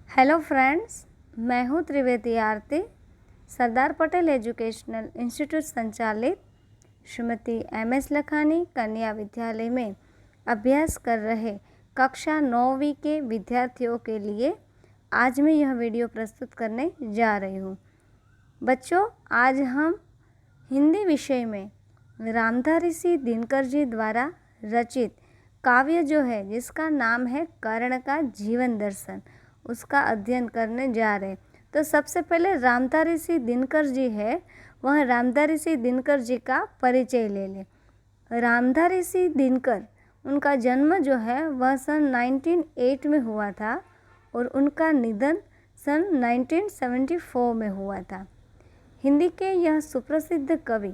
Hello friends, मैं हूँ त्रिवेदी आरती, Sardar Patel educational institute संचालित श्रीमती एम.एस. लखानी कन्या विद्यालय में अभ्यास कर रहे कक्षा 9वीं के विद्यार्थियों के लिए आज मैं यह वीडियो प्रस्तुत करने जा रही हूँ। बच्चों, आज हम हिंदी विषय में रामधारी सिंह दिनकर जी द्वारा रचित काव्य जो है, जिसका नाम है कर्ण का जीवन दर्शन, उसका अध्ययन करने जा रहे हैं। तो सबसे पहले रामधारी सिंह दिनकर जी है, वह रामधारी सिंह दिनकर जी का परिचय ले लें। रामधारी सिंह दिनकर, उनका जन्म जो है वह सन 1908 में हुआ था और उनका निधन सन 1974 में हुआ था। हिंदी के यह सुप्रसिद्ध कवि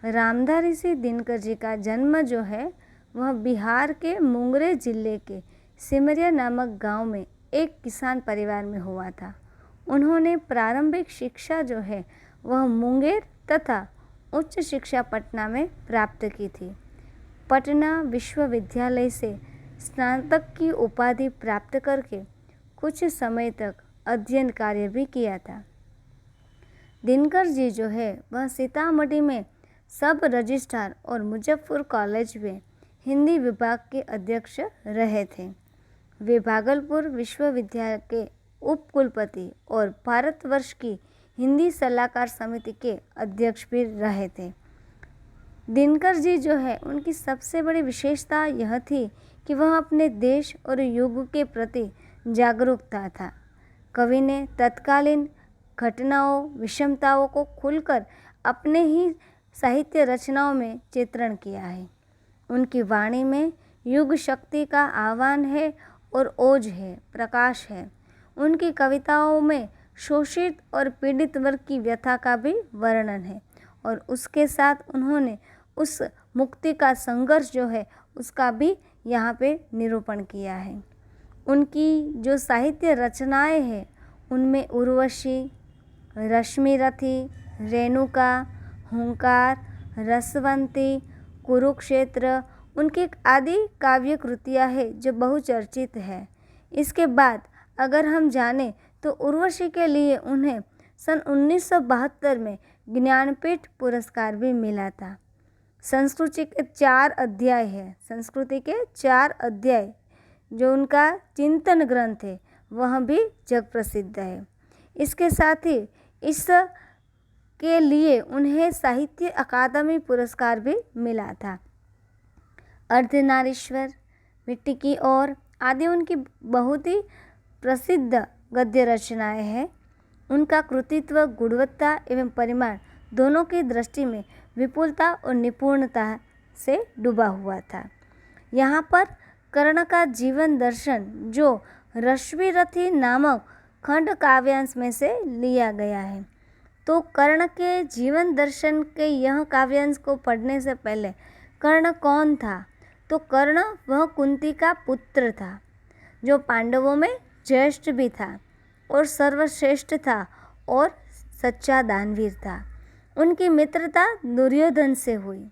रामधारी सिंह दिनकर जी का जन्म जो है वह बिहार के मुंगेर जिले के सिमरिया नामक गांव में एक किसान परिवार में हुआ था। उन्होंने प्रारंभिक शिक्षा जो है वह मुंगेर तथा उच्च शिक्षा पटना में प्राप्त की थी। पटना विश्वविद्यालय से स्नातक की उपाधि प्राप्त करके कुछ समय तक अध्ययन कार्य भी किया था। दिनकर जी जो है वह सीतामढ़ी में सब रजिस्ट्रार और मुजफ्फर कॉलेज में हिंदी विभाग के अध्यक्ष रहे थे। वे भागलपुर विश्वविद्यालय के उप कुलपति और भारतवर्ष की हिंदी सलाहकार समिति के अध्यक्ष भी रहे थे। दिनकर जी जो है उनकी सबसे बड़ी विशेषता यह थी कि वह अपने देश और युग के प्रति जागरूकता था। कवि ने तत्कालीन घटनाओं, विषमताओं को खुलकर अपने ही साहित्य रचनाओं में चित्रण किया है। उनकी वाणी में युग शक्ति का आह्वान है और ओज है, प्रकाश है। उनकी कविताओं में शोषित और पीड़ित वर्ग की व्यथा का भी वर्णन है और उसके साथ उन्होंने उस मुक्ति का संघर्ष जो है उसका भी यहाँ पे निरूपण किया है। उनकी जो साहित्य रचनाएं हैं उनमें उर्वशी, रश्मिरथी, रेणुका, हुंकार, रसवंती, कुरुक्षेत्र उनकी आदि काव्य कृतियाँ हैं जो बहुचर्चित है। इसके बाद अगर हम जानें तो उर्वशी के लिए उन्हें सन 1972 में ज्ञानपीठ पुरस्कार भी मिला था। संस्कृति के 4 अध्याय है, संस्कृति के 4 अध्याय जो उनका चिंतन ग्रंथ है वह भी जग प्रसिद्ध है। इसके साथ ही इस के लिए उन्हें साहित्य अकादमी पुरस्कार भी मिला था। अर्धनारीश्वर, मिट्टी की ओर आदि उनकी बहुत ही प्रसिद्ध गद्य रचनाएं हैं। उनका कृतित्व गुणवत्ता एवं परिमाण दोनों की दृष्टि में विपुलता और निपुणता से डूबा हुआ था। यहाँ पर कर्ण का जीवन दर्शन जो रश्मिरथी नामक खंड काव्यांश में से लिया गया है। तो कर्ण के जीवन दर्शन के यह काव्यांश को पढ़ने से पहले कर्ण कौन था? तो कर्ण वह कुंती का पुत्र था जो पांडवों में ज्येष्ठ भी था और सर्वश्रेष्ठ था और सच्चा दानवीर था। उनकी मित्रता दुर्योधन से हुई।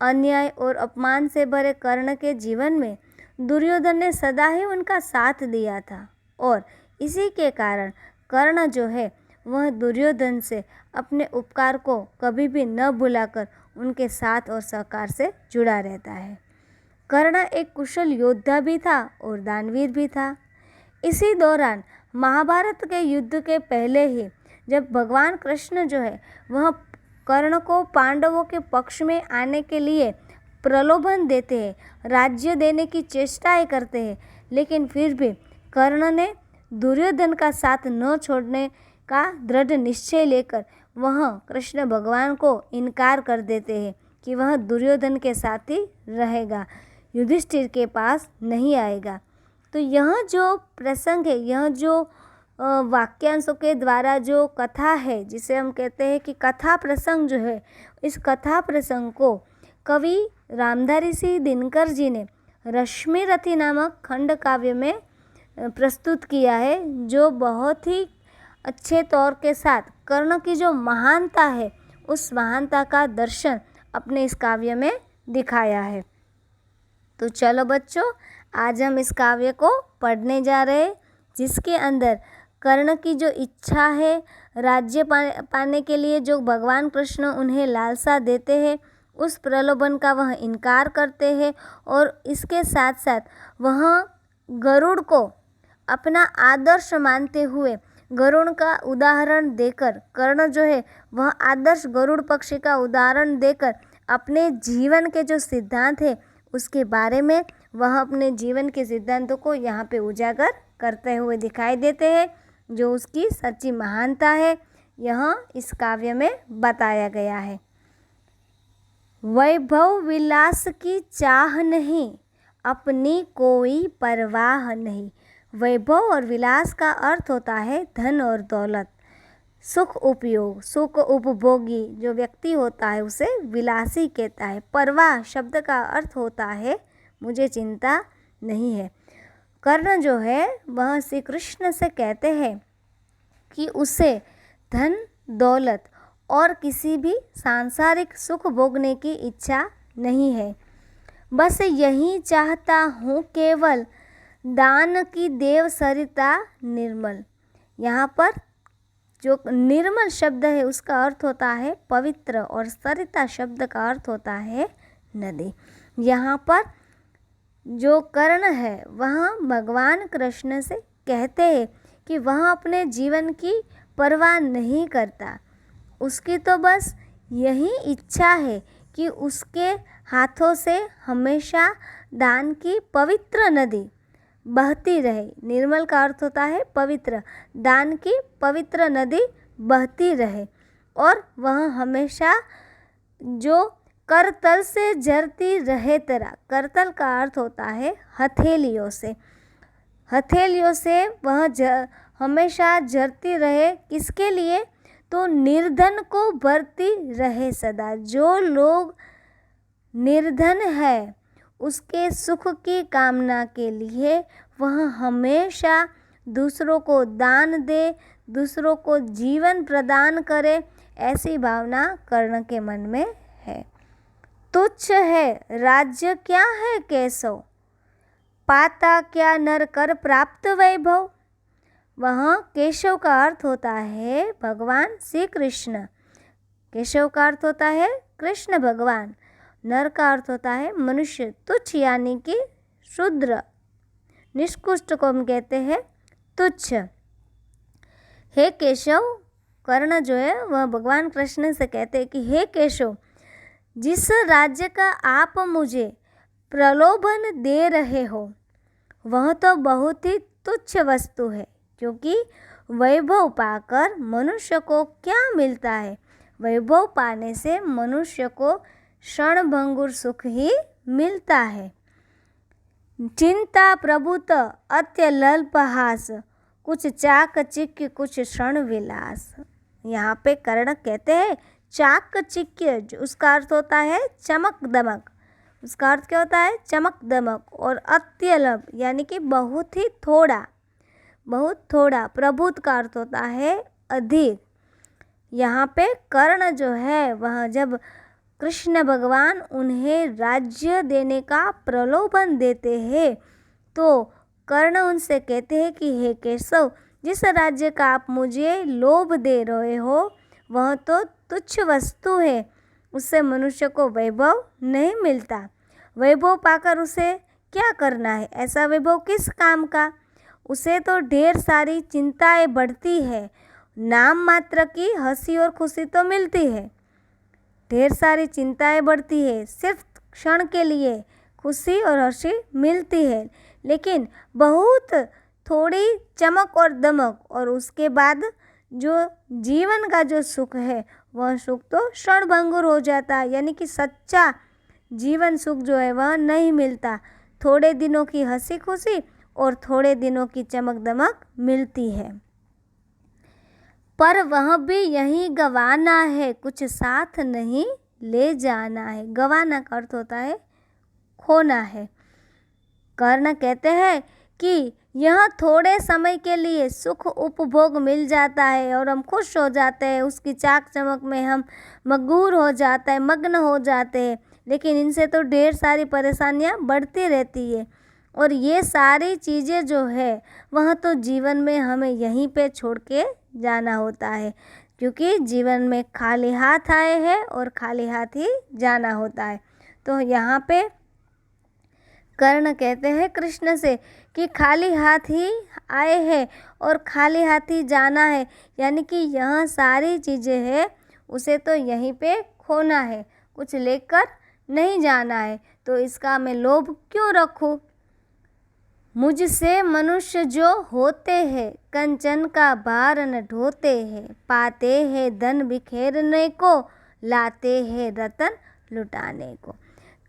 अन्याय और अपमान से भरे कर्ण के जीवन में दुर्योधन ने सदा ही उनका साथ दिया था और इसी के कारण कर्ण जो है वह दुर्योधन से अपने उपकार को कभी भी न भुलाकर उनके साथ और सहकार से जुड़ा रहता है। कर्ण एक कुशल योद्धा भी था और दानवीर भी था। इसी दौरान महाभारत के युद्ध के पहले ही जब भगवान कृष्ण जो है वह कर्ण को पांडवों के पक्ष में आने के लिए प्रलोभन देते हैं, राज्य देने की चेष्टाएं करते हैं, लेकिन फिर भी कर्ण ने दुर्योधन का साथ न छोड़ने का दृढ़ निश्चय लेकर वह कृष्ण भगवान को इनकार कर देते हैं कि वह दुर्योधन के साथ ही रहेगा, युधिष्ठिर के पास नहीं आएगा। तो यह जो प्रसंग है, यह जो वाक्यांशों के द्वारा जो कथा है, जिसे हम कहते हैं कि कथा प्रसंग जो है, इस कथा प्रसंग को कवि रामधारी सिंह दिनकर जी ने रश्मिरथी नामक खंड काव्य में प्रस्तुत किया है, जो बहुत ही अच्छे तौर के साथ कर्ण की जो महानता है उस महानता का दर्शन अपने इस काव्य में दिखाया है। तो चलो बच्चों, आज हम इस काव्य को पढ़ने जा रहे हैं। जिसके अंदर कर्ण की जो इच्छा है, राज्य पाने के लिए जो भगवान कृष्ण उन्हें लालसा देते हैं, उस प्रलोभन का वह इनकार करते हैं। और इसके साथ साथ वह गरुड़ को अपना आदर्श मानते हुए गरुड़ का उदाहरण देकर, कर्ण जो है वह आदर्श गरुड़ पक्षी का उदाहरण देकर अपने जीवन के जो सिद्धांत है उसके बारे में वह अपने जीवन के सिद्धांतों को यहाँ पे उजागर करते हुए दिखाई देते हैं। जो उसकी सच्ची महानता है यह इस काव्य में बताया गया है। वैभव विलास की चाह नहीं, अपनी कोई परवाह नहीं। वैभव और विलास का अर्थ होता है धन और दौलत, सुख उपयोग, सुख उपभोगी जो व्यक्ति होता है उसे विलासी कहता है। परवाह शब्द का अर्थ होता है मुझे चिंता नहीं है। कर्ण जो है वह श्री कृष्ण से कहते हैं कि उसे धन दौलत और किसी भी सांसारिक सुख भोगने की इच्छा नहीं है। बस यही चाहता हूँ केवल, दान की देव सरिता निर्मल। यहाँ पर जो निर्मल शब्द है उसका अर्थ होता है पवित्र और सरिता शब्द का अर्थ होता है नदी। यहाँ पर जो कर्ण है वह भगवान कृष्ण से कहते हैं कि वह अपने जीवन की परवाह नहीं करता। उसकी तो बस यही इच्छा है कि उसके हाथों से हमेशा दान की पवित्र नदी बहती रहे। निर्मल का अर्थ होता है पवित्र, दान की पवित्र नदी बहती रहे और वह हमेशा जो करतल से झरती रहे तरह। करतल का अर्थ होता है हथेलियों से, हथेलियों से वह हमेशा झरती रहे। किसके लिए? तो निर्धन को भरती रहे सदा। जो लोग निर्धन है उसके सुख की कामना के लिए वह हमेशा दूसरों को दान दे, दूसरों को जीवन प्रदान करे, ऐसी भावना कर्ण के मन में है। तुच्छ है राज्य क्या है केशव, पाता क्या नर कर प्राप्त वैभव। वह केशव का अर्थ होता है भगवान श्री कृष्ण। केशव का अर्थ होता है कृष्ण भगवान। नर का अर्थ होता है मनुष्य। तुच्छ यानी कि शूद्र, निष्कृष्ट को हम कहते हैं तुच्छ। हे केशव, कर्ण जो है वह भगवान कृष्ण से कहते हैं कि हे केशव, जिस राज्य का आप मुझे प्रलोभन दे रहे हो वह तो बहुत ही तुच्छ वस्तु है, क्योंकि वैभव पाकर मनुष्य को क्या मिलता है? वैभव पाने से मनुष्य को क्षणभंगुर सुख ही मिलता है। चिंता प्रभुत अत्यल्पहास, कुछ चाकचिक्य कुछ क्षण विलास। यहाँ पे कर्ण कहते हैं चाकचिक्य, जो उसका अर्थ होता है चमक दमक। उसका अर्थ क्या होता है? चमक दमक। और अत्यल्प यानी कि बहुत ही थोड़ा, बहुत थोड़ा। प्रभुत का अर्थ होता है अधिक। यहाँ पे कर्ण जो है वह जब कृष्ण भगवान उन्हें राज्य देने का प्रलोभन देते हैं तो कर्ण उनसे कहते हैं कि हे केशव, जिस राज्य का आप मुझे लोभ दे रहे हो वह तो तुच्छ वस्तु है, उससे मनुष्य को वैभव नहीं मिलता। वैभव पाकर उसे क्या करना है? ऐसा वैभव किस काम का? उसे तो ढेर सारी चिंताएं बढ़ती है, नाम मात्र की हंसी और खुशी तो मिलती है। ढेर सारी चिंताएं बढ़ती है, सिर्फ क्षण के लिए खुशी और हंसी मिलती है, लेकिन बहुत थोड़ी चमक और दमक, और उसके बाद जो जीवन का जो सुख है वह सुख तो क्षणभंगुर हो जाता है। यानी कि सच्चा जीवन सुख जो है वह नहीं मिलता। थोड़े दिनों की हंसी खुशी और थोड़े दिनों की चमक दमक मिलती है, पर वह भी यही गवाना है, कुछ साथ नहीं ले जाना है। गवाना का अर्थ होता है खोना है। कर्ण कहते हैं कि यह थोड़े समय के लिए सुख उपभोग मिल जाता है और हम खुश हो जाते हैं, उसकी चाक चमक में हम मगहूर हो जाते हैं, मग्न हो जाते हैं, लेकिन इनसे तो ढेर सारी परेशानियां बढ़ती रहती है। और ये सारी चीज़ें जो है वह तो जीवन में हमें यहीं पे छोड़ के जाना होता है, क्योंकि जीवन में खाली हाथ आए हैं और खाली हाथ ही जाना होता है। तो यहाँ पे कर्ण कहते हैं कृष्ण से कि खाली हाथ ही आए हैं और खाली हाथ ही जाना है, यानी कि यह सारी चीज़ें हैं उसे तो यहीं पे खोना है, कुछ लेकर नहीं जाना है, तो इसका मैं लोभ क्यों रखूं। मुझसे मनुष्य जो होते हैं कंचन का भार न ढोते हैं, पाते हैं धन बिखेरने को, लाते हैं रतन लुटाने को।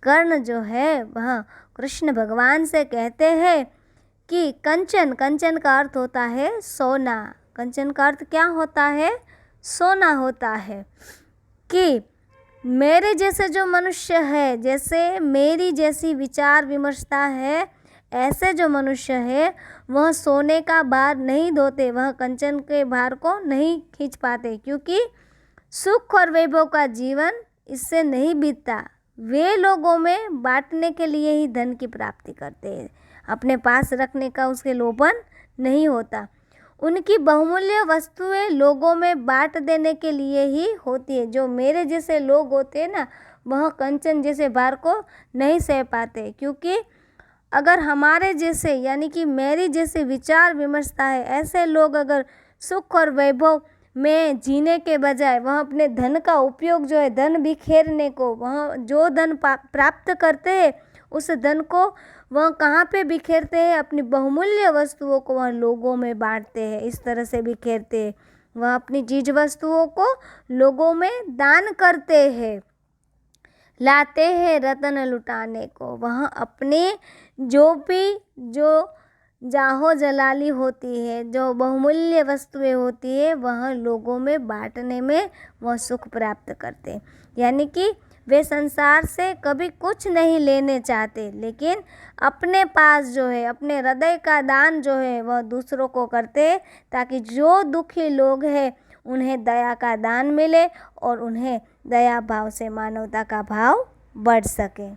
कर्ण जो है वह कृष्ण भगवान से कहते हैं कि कंचन, कंचन का अर्थ होता है सोना। कंचन का अर्थ क्या होता है? सोना होता है। कि मेरे जैसे जो मनुष्य है, जैसे मेरी जैसी विचार विमर्शता है, ऐसे जो मनुष्य है वह सोने का भार नहीं ढोते, वह कंचन के भार को नहीं खींच पाते, क्योंकि सुख और वैभव का जीवन इससे नहीं बीतता। वे लोगों में बांटने के लिए ही धन की प्राप्ति करते हैं, अपने पास रखने का उसके लोभन नहीं होता। उनकी बहुमूल्य वस्तुएं लोगों में बांट देने के लिए ही होती है। जो मेरे जैसे लोग होते हैं ना, वह कंचन जैसे भार को नहीं सह पाते, क्योंकि अगर हमारे जैसे यानी कि मेरी जैसे विचार विमर्शता है, ऐसे लोग अगर सुख और वैभव में जीने के बजाय वह अपने धन का उपयोग जो है धन बिखेरने को, वह जो धन प्राप्त करते हैं उस धन को वह कहाँ पे बिखेरते हैं? अपनी बहुमूल्य वस्तुओं को वह लोगों में बांटते हैं, इस तरह से बिखेरते हैं। वह अपनी चीज वस्तुओं को लोगों में दान करते हैं। लाते हैं रतन लुटाने को, वह अपने जो भी जो जाहो जलाली होती है, जो बहुमूल्य वस्तुएं होती है, वह लोगों में बांटने में वह सुख प्राप्त करते हैं। यानी कि वे संसार से कभी कुछ नहीं लेने चाहते, लेकिन अपने पास जो है अपने हृदय का दान जो है वह दूसरों को करते हैं, ताकि जो दुखी लोग हैं उन्हें दया का दान मिले और उन्हें दया भाव से मानवता का भाव बढ़ सके।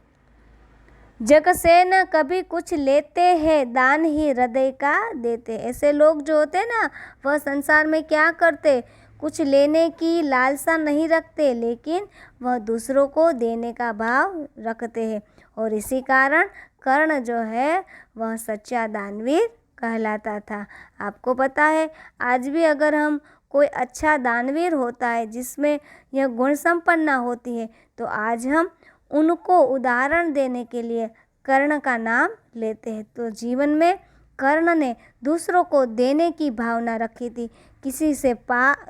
जग से न कभी कुछ लेते हैं, दान ही हृदय का देते। ऐसे लोग जो होते हैं ना, वह संसार में क्या करते? कुछ लेने की लालसा नहीं रखते, लेकिन वह दूसरों को देने का भाव रखते हैं। और इसी कारण कर्ण जो है वह सच्चा दानवीर कहलाता था। आपको पता है, आज भी अगर हम कोई अच्छा दानवीर होता है जिसमें यह गुण संपन्ना होती है, तो आज हम उनको उदाहरण देने के लिए कर्ण का नाम लेते हैं। तो जीवन में कर्ण ने दूसरों को देने की भावना रखी थी। किसी से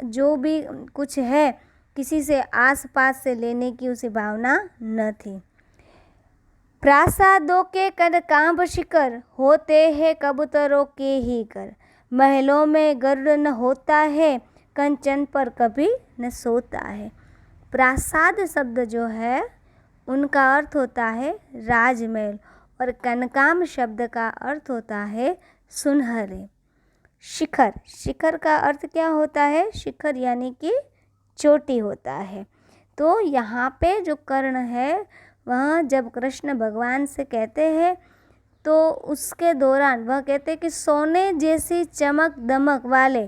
जो भी कुछ है, किसी से आस पास से लेने की उसे भावना न थी। प्रासादों के कनकांब शिखर होते हैं कबूतरों के ही घर, महलों में गरुड़ न होता है, कंचन पर कभी न सोता है। प्रासाद शब्द जो है उनका अर्थ होता है राजमहल, और कनकांब शब्द का अर्थ होता है सुनहरे। शिखर, शिखर का अर्थ क्या होता है? शिखर यानी कि चोटी होता है। तो यहाँ पे जो कर्ण है वह जब कृष्ण भगवान से कहते हैं तो उसके दौरान वह कहते हैं कि सोने जैसी चमक दमक वाले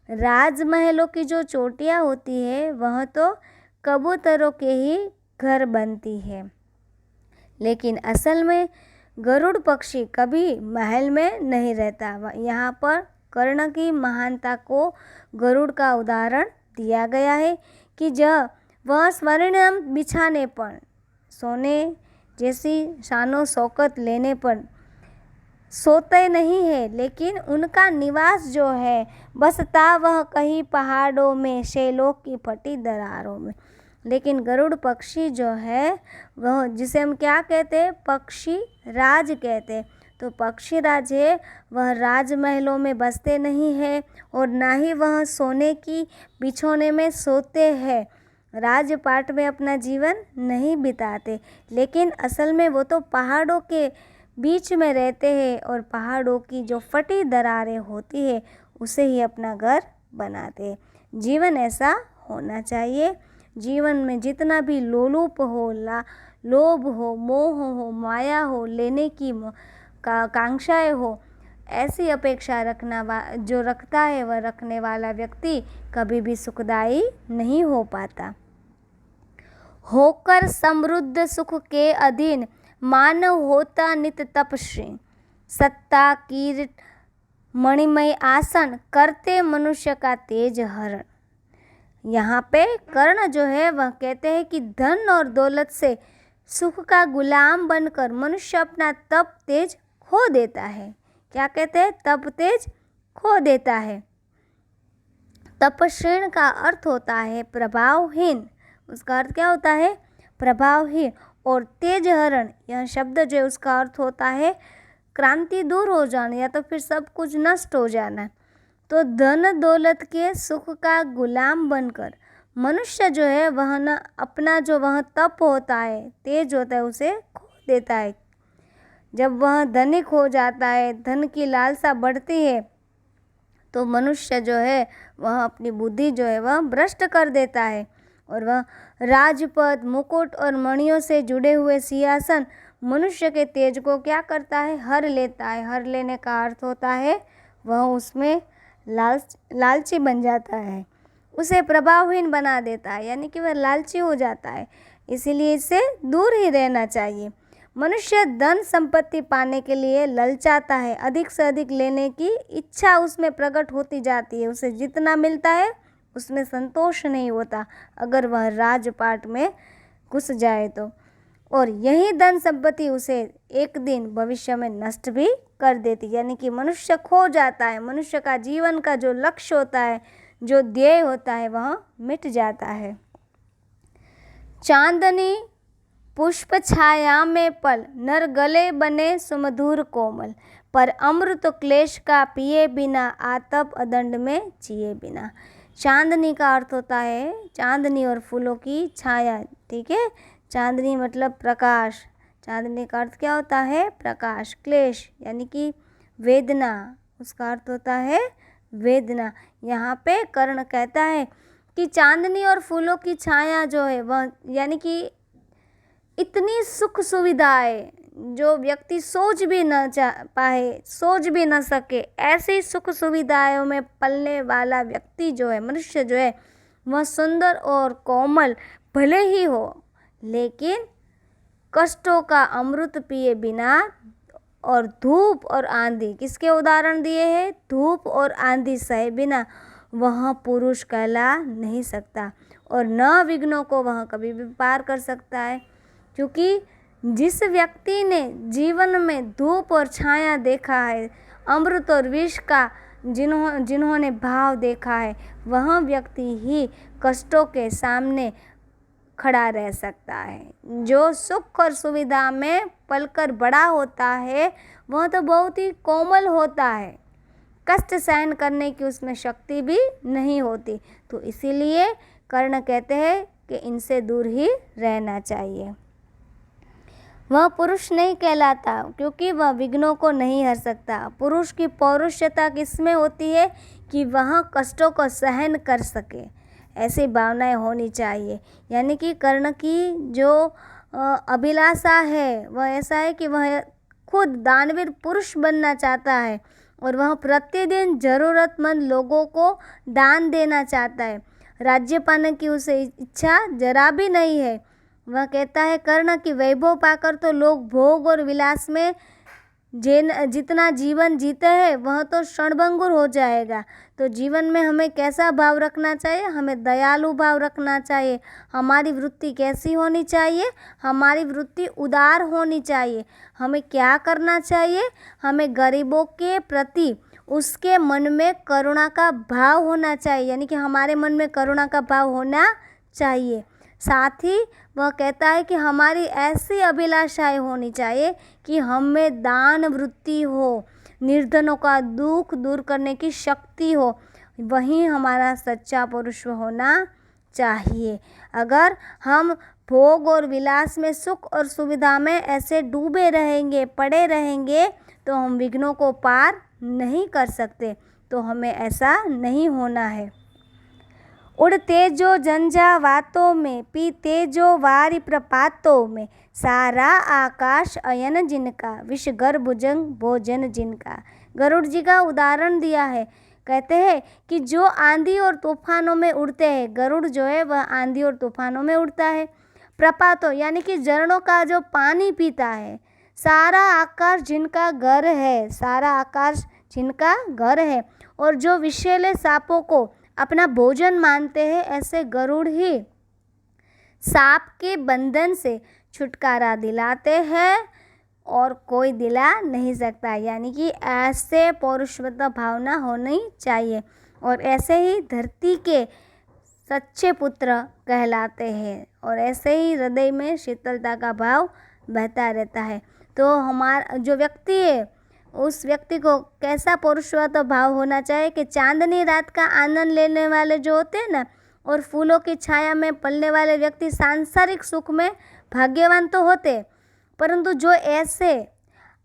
राजमहलों की जो चोटियाँ होती है वह तो कबूतरों के ही घर बनती है, लेकिन असल में गरुड़ पक्षी कभी महल में नहीं रहता। यहाँ पर कर्ण की महानता को गरुड़ का उदाहरण दिया गया है कि जब वह स्वर्णिम बिछाने पर, सोने जैसी शानो शौकत लेने पर सोते नहीं है, लेकिन उनका निवास जो है बसता वह कहीं पहाड़ों में, शैलों की फटी दरारों में। लेकिन गरुड़ पक्षी जो है वह, जिसे हम क्या कहते हैं? पक्षी राज कहते हैं। तो पक्षी राज है वह राजमहलों में बसते नहीं है और ना ही वह सोने की बिछौने में सोते हैं, राजपाट में अपना जीवन नहीं बिताते, लेकिन असल में वो तो पहाड़ों के बीच में रहते हैं और पहाड़ों की जो फटी दरारें होती है उसे ही अपना घर बनाते हैं। जीवन ऐसा होना चाहिए। जीवन में जितना भी लोलुप हो, लोभ हो, मोह हो, माया हो, लेने की कांक्षाएं हो, ऐसी अपेक्षा जो रखता है वह रखने वाला व्यक्ति कभी भी सुखदायी नहीं हो पाता। होकर समृद्ध सुख के अधीन मानव होता नित तपस्वी, सत्ता कीर्ति मणिमय आसन करते मनुष्य का तेज हरण। यहाँ पे कर्ण जो है वह कहते हैं कि धन और दौलत से सुख का गुलाम बनकर मनुष्य अपना तप तेज खो देता है। क्या कहते हैं? तप तेज खो देता है। तपस्वीन का अर्थ होता है प्रभावहीन। उसका अर्थ क्या होता है? प्रभावहीन। और तेज हरण, यह शब्द जो है उसका अर्थ होता है क्रांति दूर हो जाना या तो फिर सब कुछ नष्ट हो जाना। तो धन दौलत के सुख का गुलाम बनकर मनुष्य जो है वह न अपना जो वह तप होता है, तेज होता है, उसे खो देता है। जब वह धनिक हो जाता है, धन की लालसा बढ़ती है, तो मनुष्य जो है वह अपनी बुद्धि जो है वह भ्रष्ट कर देता है और वह राजपद, मुकुट और मणियों से जुड़े हुए सिंहासन मनुष्य के तेज को क्या करता है? हर लेता है। हर लेने का अर्थ होता है वह उसमें लालची बन जाता है, उसे प्रभावहीन बना देता है, यानी कि वह लालची हो जाता है। इसीलिए इससे दूर ही रहना चाहिए। मनुष्य धन संपत्ति पाने के लिए ललचाता है, अधिक से अधिक लेने की इच्छा उसमें प्रकट होती जाती है। उसे जितना मिलता है उसमें संतोष नहीं होता अगर वह राजपाट में घुस जाए तो। और यही धन संपत्ति उसे एक दिन भविष्य में नष्ट भी कर देती, यानी कि मनुष्य खो जाता है। मनुष्य का जीवन का जो लक्ष्य होता है, जो ध्येय होता है, वह मिट जाता है। चांदनी पुष्प छाया में पल, नर गले बने सुमधुर कोमल, पर अमृत क्लेश का पिए बिना, आतप अदंड में जिए बिना। चांदनी का अर्थ होता है चांदनी और फूलों की छाया। ठीक है, चांदनी मतलब प्रकाश। चांदनी का अर्थ क्या होता है? प्रकाश। क्लेश यानी कि वेदना, उसका अर्थ होता है वेदना। यहाँ पे कर्ण कहता है कि चांदनी और फूलों की छाया जो है वह, यानी कि इतनी सुख सुविधाएं जो व्यक्ति सोच भी न पाए, सोच भी न सके, ऐसी सुख सुविधाओं में पलने वाला व्यक्ति जो है, मनुष्य जो है, वह सुंदर और कोमल भले ही हो, लेकिन कष्टों का अमृत पिए बिना और धूप और आंधी, किसके उदाहरण दिए हैं? धूप और आंधी सहे बिना वह पुरुष कहला नहीं सकता और न विघ्नों को वह कभी भी पार कर सकता है। क्योंकि जिस व्यक्ति ने जीवन में धूप और छाया देखा है, अमृत और विष का जिन्होंने भाव देखा है, वह व्यक्ति ही कष्टों के सामने खड़ा रह सकता है। जो सुख और सुविधा में पलकर बड़ा होता है वह तो बहुत ही कोमल होता है, कष्ट सहन करने की उसमें शक्ति भी नहीं होती। तो इसीलिए कर्ण कहते हैं कि इनसे दूर ही रहना चाहिए। वह पुरुष नहीं कहलाता क्योंकि वह विघ्नों को नहीं हर सकता। पुरुष की पौरुषता किसमें होती है? कि वह कष्टों को सहन कर सके, ऐसी भावनाएं होनी चाहिए। यानी कि कर्ण की जो अभिलाषा है वह ऐसा है कि वह खुद दानवीर पुरुष बनना चाहता है और वह प्रतिदिन ज़रूरतमंद लोगों को दान देना चाहता है। राज्य पाने की उसे इच्छा जरा भी नहीं है। वह कहता है कर्ण की वैभव पाकर तो लोग भोग और विलास में जितना जीवन जीते हैं वह तो क्षणभंगुर हो जाएगा। तो जीवन में हमें कैसा भाव रखना चाहिए? हमें दयालु भाव रखना चाहिए। हमारी वृत्ति कैसी होनी चाहिए? हमारी वृत्ति उदार होनी चाहिए। हमें क्या करना चाहिए? हमें गरीबों के प्रति उसके मन में करुणा का भाव होना चाहिए, यानी कि हमारे मन में करुणा का भाव होना चाहिए। साथ ही वह कहता है कि हमारी ऐसी अभिलाषाएं होनी चाहिए कि हमें दान वृत्ति हो, निर्धनों का दुख दूर करने की शक्ति हो। वही हमारा सच्चा पुरुष होना चाहिए। अगर हम भोग और विलास में, सुख और सुविधा में ऐसे डूबे रहेंगे, पड़े रहेंगे, तो हम विघ्नों को पार नहीं कर सकते। तो हमें ऐसा नहीं होना है। उड़ते जो झंझावातों में, पीते जो वारी प्रपातों में, सारा आकाश अयन जिनका, विष गर्भुजंग भोजन जिनका। गरुड़ जी का उदाहरण दिया है। कहते हैं कि जो आंधी और तूफानों में उड़ते हैं, गरुड़ जो है वह आंधी और तूफानों में उड़ता है। प्रपातों यानी कि झरनों का जो पानी पीता है। सारा आकाश जिनका घर है, सारा आकाश जिनका घर है, और जो विषैले सांपों को अपना भोजन मानते हैं, ऐसे गरुड़ ही सांप के बंधन से छुटकारा दिलाते हैं और कोई दिला नहीं सकता। यानी कि ऐसे पौरुषवत भावना होनी चाहिए और ऐसे ही धरती के सच्चे पुत्र कहलाते हैं और ऐसे ही हृदय में शीतलता का भाव बहता रहता है। तो हमारा जो व्यक्ति है, उस व्यक्ति को कैसा पौरुषवत भाव होना चाहिए कि चांदनी रात का आनंद लेने वाले जो होते हैं ना, और फूलों की छाया में पलने वाले व्यक्ति सांसारिक सुख में भाग्यवान तो होते, परंतु जो ऐसे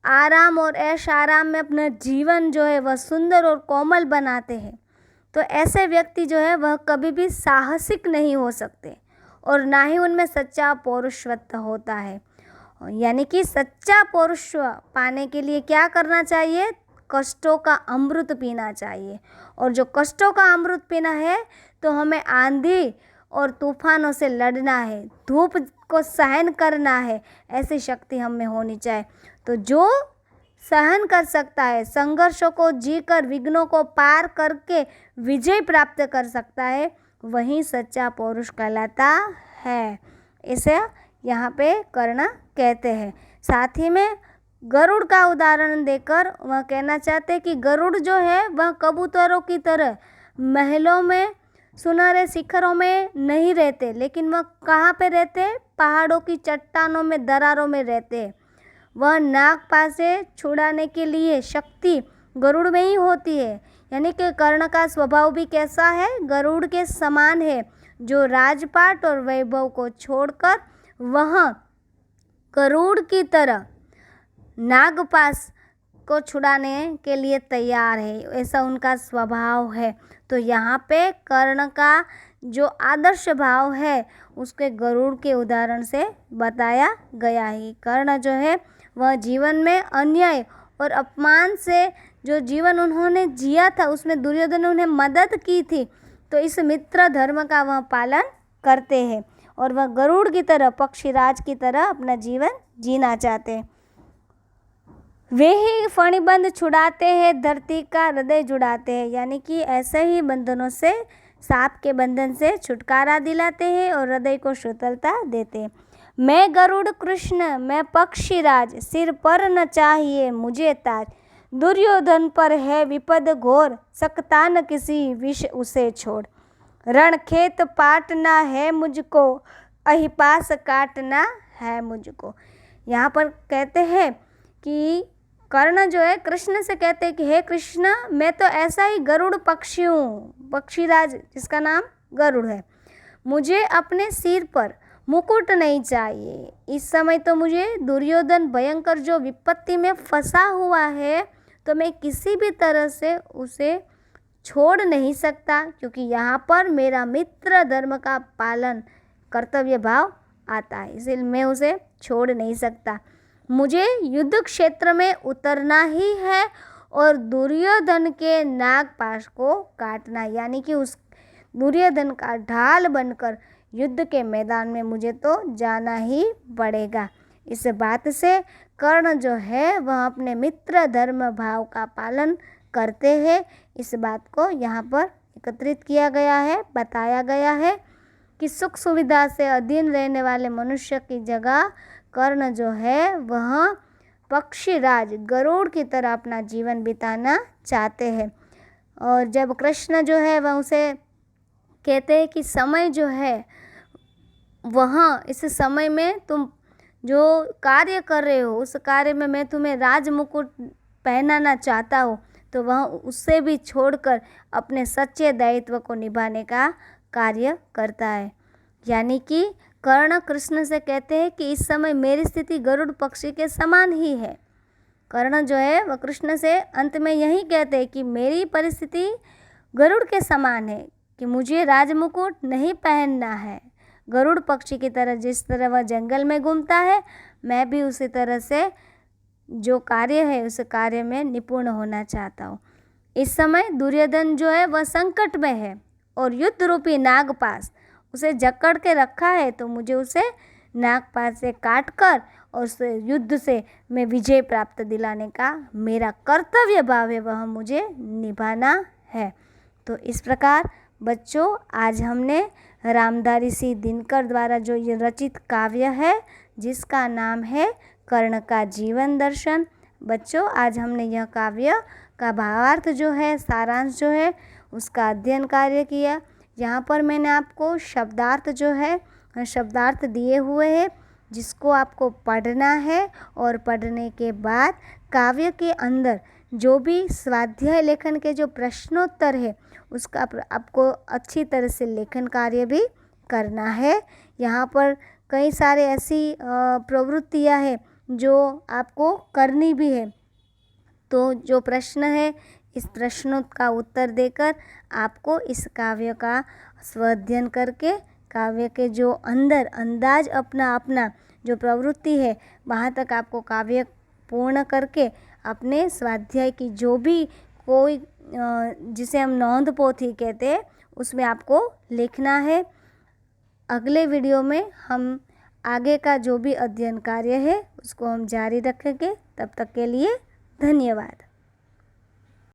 आराम और ऐश आराम में अपना जीवन जो है वह सुंदर और कोमल बनाते हैं, तो ऐसे व्यक्ति जो है वह कभी भी साहसिक नहीं हो सकते और ना ही उनमें सच्चा पौरुषवत होता है। यानी कि सच्चा पौरुष पाने के लिए क्या करना चाहिए? कष्टों का अमृत पीना चाहिए। और जो कष्टों का अमृत पीना है तो हमें आंधी और तूफानों से लड़ना है, धूप को सहन करना है, ऐसी शक्ति हम में होनी चाहिए। तो जो सहन कर सकता है, संघर्षों को जीकर विघ्नों को पार करके विजय प्राप्त कर सकता है, वही सच्चा पौरुष कहलाता है। इसे यहाँ पे कर्ण कहते हैं। साथ ही में गरुड़ का उदाहरण देकर वह कहना चाहते हैं कि गरुड़ जो है वह कबूतरों की तरह महलों में सुनहरे शिखरों में नहीं रहते, लेकिन वह कहाँ पे रहते? पहाड़ों की चट्टानों में, दरारों में रहते। वह नागपाश से छुड़ाने के लिए शक्ति गरुड़ में ही होती है। यानी कि कर्ण का स्वभाव भी कैसा है? गरुड़ के समान है, जो राजपाट और वैभव को छोड़कर वह गरुड़ की तरह नागपाश को छुड़ाने के लिए तैयार है, ऐसा उनका स्वभाव है। तो यहाँ पे कर्ण का जो आदर्श भाव है उसके गरुड़ के उदाहरण से बताया गया है। कर्ण जो है वह जीवन में अन्याय और अपमान से जो जीवन उन्होंने जिया था उसमें दुर्योधन ने उन्हें मदद की थी, तो इस मित्र धर्म का वह पालन करते हैं और वह गरुड़ की तरह, पक्षीराज की तरह अपना जीवन जीना चाहते हैं। वे ही फणिबंध छुड़ाते हैं, धरती का हृदय जुड़ाते हैं। यानी कि ऐसे ही बंधनों से, सांप के बंधन से छुटकारा दिलाते हैं और हृदय को शीतलता देते हैं। मैं गरुड़ कृष्ण, मैं पक्षीराज, सिर पर न चाहिए मुझे ताज। दुर्योधन पर है विपद घोर, सकता न किसी विष उसे छोड़। रण खेत पाटना है मुझको, अहिपास काटना है मुझको। यहाँ पर कहते हैं कि कर्ण जो है कृष्ण से कहते हैं कि हे कृष्ण, मैं तो ऐसा ही गरुड़ पक्षी हूँ, पक्षीराज जिसका नाम गरुड़ है। मुझे अपने सिर पर मुकुट नहीं चाहिए। इस समय तो मुझे दुर्योधन भयंकर जो विपत्ति में फंसा हुआ है, तो मैं किसी भी तरह से उसे छोड़ नहीं सकता, क्योंकि यहाँ पर मेरा मित्र धर्म का पालन कर्तव्य भाव आता है, इसलिए मैं उसे छोड़ नहीं सकता। मुझे युद्ध क्षेत्र में उतरना ही है और दुर्योधन के नागपाश को काटना, यानी कि उस दुर्योधन का ढाल बनकर युद्ध के मैदान में मुझे तो जाना ही पड़ेगा। इस बात से कर्ण जो है वह अपने मित्र धर्म भाव का पालन करते हैं। इस बात को यहाँ पर एकत्रित किया गया है, बताया गया है कि सुख सुविधा से अधीन रहने वाले मनुष्य की जगह कर्ण जो है वह पक्षीराज गरुड़ की तरह अपना जीवन बिताना चाहते हैं। और जब कृष्ण जो है वह उसे कहते हैं कि समय जो है वह, इस समय में तुम जो कार्य कर रहे हो उस कार्य में मैं तुम्हें राज मुकुट पहनाना चाहता हूँ, तो वह उससे भी छोड़कर अपने सच्चे दायित्व को निभाने का कार्य करता है। यानी कि कर्ण कृष्ण से कहते हैं कि इस समय मेरी स्थिति गरुड़ पक्षी के समान ही है। कर्ण जो है वह कृष्ण से अंत में यही कहते हैं कि मेरी परिस्थिति गरुड़ के समान है, कि मुझे राजमुकुट नहीं पहनना है। गरुड़ पक्षी की तरह जिस तरह वह जंगल में घूमता है, मैं भी उसी तरह से जो कार्य है उस कार्य में निपुण होना चाहता हूँ। इस समय दुर्योधन जो है वह संकट में है और युद्ध रूपी नागपाश उसे जकड़ के रखा है, तो मुझे उसे नागपाश से काट कर और उस युद्ध से मैं विजय प्राप्त दिलाने का मेरा कर्तव्य भाव है, वह मुझे निभाना है। तो इस प्रकार बच्चों, आज हमने रामधारी सिंह दिनकर द्वारा जो ये रचित काव्य है जिसका नाम है कर्ण का जीवन दर्शन, बच्चों आज हमने यह काव्य का भावार्थ जो है, सारांश जो है उसका अध्ययन कार्य किया। यहाँ पर मैंने आपको शब्दार्थ जो है शब्दार्थ दिए हुए हैं जिसको आपको पढ़ना है और पढ़ने के बाद काव्य के अंदर जो भी स्वाध्याय लेखन के जो प्रश्नोत्तर है उसका आपको अच्छी तरह से लेखन कार्य भी करना है। यहाँ पर कई सारे ऐसी प्रवृत्तियाँ हैं जो आपको करनी भी है। तो जो प्रश्न है इस प्रश्नों का उत्तर देकर आपको इस काव्य का स्वाध्ययन करके काव्य के जो अंदर अंदाज अपना जो प्रवृत्ति है वहाँ तक आपको काव्य पूर्ण करके अपने स्वाध्याय की जो भी कोई जिसे हम नोंद पोथी कहते हैं उसमें आपको लिखना है। अगले वीडियो में हम आगे का जो भी अध्ययन कार्य है उसको हम जारी रखेंगे। तब तक के लिए धन्यवाद।